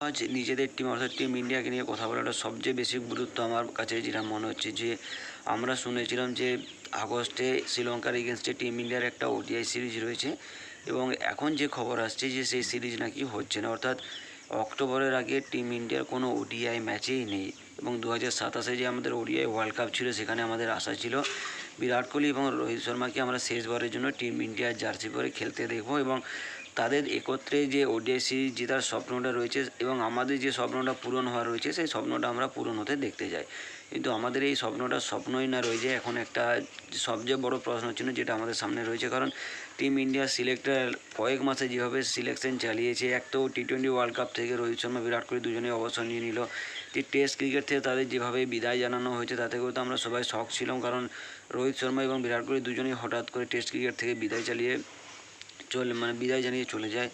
আজ নিজেদের টিম অর্থাৎ টিম ইন্ডিয়াকে নিয়ে কথা বলাটা সবচেয়ে বেশি গুরুত্ব আমার কাছে যেটা মনে হচ্ছে যে আমরা শুনেছিলাম যে আগস্টে শ্রীলঙ্কার এগেনস্টে টিম ইন্ডিয়ার একটা ওডিআই সিরিজ রয়েছে এবং এখন যে খবর আসছে যে সেই সিরিজ নাকি হচ্ছে না, অর্থাৎ অক্টোবরের আগে টিম ইন্ডিয়ার কোনো ওডিআই ম্যাচেই নেই। এবং 2027 যে আমাদের ওডিআই ওয়ার্ল্ড কাপ ছিল সেখানে আমাদের আশা ছিল বিরাট কোহলি এবং রোহিত শর্মাকে আমরা শেষবারের জন্য টিম ইন্ডিয়ার জার্সি পরে খেলতে দেখবো এবং তাদের একত্রে যে ওডিআই সিরিজ জেতার স্বপ্নটা রয়েছে এবং আমাদের যে স্বপ্নটা পূরণ হওয়া রয়েছে সেই স্বপ্নটা আমরা পূরণ হতে দেখতে যাই। কিন্তু আমাদের এই স্বপ্নটা স্বপ্নই না রয়ে যায়, এখন একটা সবচেয়ে বড় প্রশ্ন চিহ্ন যেটা আমাদের সামনে রয়েছে। কারণ টিম ইন্ডিয়ার সিলেক্টর কয়েক মাসে যেভাবে সিলেকশন চালিয়েছে, এক তো টি-20 ওয়ার্ল্ড কাপ থেকে রোহিত শর্মা বিরাট কোহলি দুজনেই অবসর নিয়ে নিল, যে টেস্ট ক্রিকেট থেকে তাদের যেভাবে বিদায় জানানো হয়েছে তাতে করে তো আমরা সবাই শক ছিলাম। কারণ রোহিত শর্মা এবং বিরাট কোহলি দুজনেই হঠাৎ করে টেস্ট ক্রিকেট থেকে বিদায় জানিয়ে চলে যায়।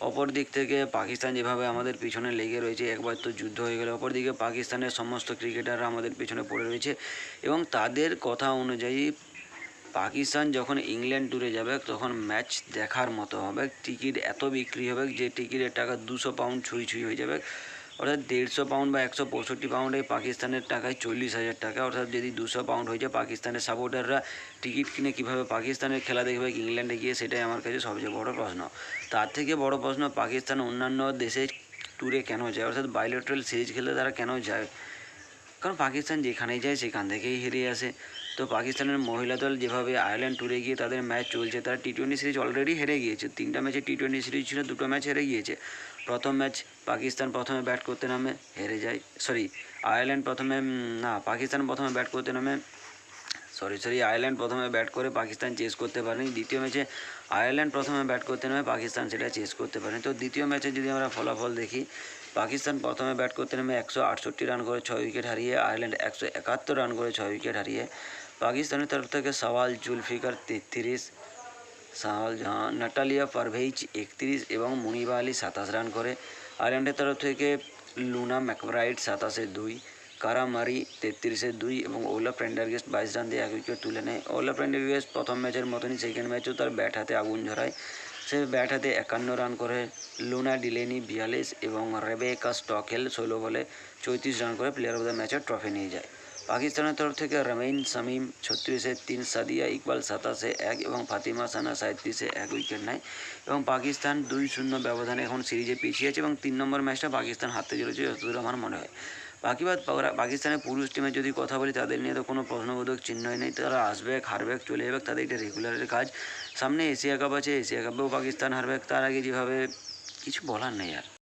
অপর দিক থেকে পাকিস্তান যেভাবে আমাদের পিছনে লেগে রয়েছে, একবার তো যুদ্ধ হয়ে গেল, অপর দিকে পাকিস্তানের সমস্ত ক্রিকেটাররা আমাদের পিছনে পড়ে রয়েছে এবং তাদের কথা অনুযায়ী পাকিস্তান যখন ইংল্যান্ড ট্যুরে যাবে তখন ম্যাচ দেখার মতো হবে। টিকিট এত বিক্রি হবে যে টিকিটের টাকা 200 পাউন্ড ছুঁই হয়ে যাবে, অর্থাৎ 150 পাউন্ড বা 165 পাউন্ডে পাকিস্তানের টাকায় 40,000 টাকা। অর্থাৎ যদি 200 পাউন্ড হয়ে যায়, পাকিস্তানের সাপোর্টাররা টিকিট কিনে কীভাবে পাকিস্তানের খেলা দেখবে ইংল্যান্ডে গিয়ে, সেটাই আমার কাছে সবচেয়ে বড় প্রশ্ন। তার থেকে বড় প্রশ্ন, পাকিস্তান অন্যান্য দেশে ট্যুরে কেন যায়, অর্থাৎ বাইলেটারাল সিরিজ খেলে তারা কেন যায়? কারণ পাকিস্তান যেখানেই যায় সেখান থেকেই হেরে আসে। তো পাকিস্তানের মহিলা দল যেভাবে আয়ারল্যান্ড ট্যুরে গিয়ে তাদের ম্যাচ চলছে, তারা টি-20 সিরিজ অলরেডি হেরে গিয়েছে, 3টা ম্যাচে টি-20 সিরিজ ছিল, 2টো ম্যাচ হেরে গিয়েছে। প্রথম ম্যাচ পাকিস্তান প্রথমে ব্যাট করতে নামে হেরে যায়, পাকিস্তান প্রথমে ব্যাট করতে নামে আয়ারল্যান্ড প্রথমে ব্যাট করে পাকিস্তান চেস করতে পারেনি। দ্বিতীয় ম্যাচে আয়ারল্যান্ড প্রথমে ব্যাট করতে নামে পাকিস্তান সেটা চেস করতে পারেনি। তো দ্বিতীয় ম্যাচে যদি আমরা ফলাফল দেখি, পাকিস্তান প্রথমে ব্যাট করতে নেমে 168 রান করে 6 উইকেট হারিয়ে, আয়ারল্যান্ড 171 রান করে 6 উইকেট হারিয়ে। পাকিস্তানের তরফ থেকে সওয়াল জুলফিকার 33, নাটালিয়া পারভেজ 31 এবং মুনিবা আলী 27 রান করে। আয়ারল্যান্ডের তরফ থেকে লুনা ম্যাকব্রাইড 27-এ 2, কারা মারি 33-এ 2 এবং ওলা প্রেন্ডারগেস্ট 22 রান দিয়ে 1 উইকেট তুলে নেয়। ওলা প্রেন্ডারগেস্ট প্রথম ম্যাচের মতনই সেকেন্ড ম্যাচেও তার ব্যাট হাতে আগুন ঝরায়, সে ব্যাট হাতে 51 রান করে। লুনা ডিলেনি 42 এবং রেবেকা স্টকেল 16 বলে 34 রান করে প্লেয়ার অফ দ্য ম্যাচের ট্রফি নিয়ে যায়। পাকিস্তানের তরফ থেকে রমেইন শামীম 36-এ 3, সাদিয়া ইকবাল 27-এ 1 এবং ফাতিমা সানা 37-এ 1 উইকেট নেয় এবং পাকিস্তান 2-0 ব্যবধানে এখন সিরিজে পিছিয়ে আছে এবং 3 নম্বর ম্যাচটা পাকিস্তান হারতে চলেছে যতদূর আমার মনে হয়। পাকিস্তানের পুরুষ টিমের যদি কথা বলি, তাদের নিয়ে তো কোনো প্রশ্নবোধক চিহ্নই নেই, তারা আসবে হারবে চলে যাবে, তাদের এটা রেগুলারের কাজ। সামনে এশিয়া কাপ আছে, এশিয়া কাপেও পাকিস্তান হারবে, তার আগে যেভাবে কিছু বলার নেই আর।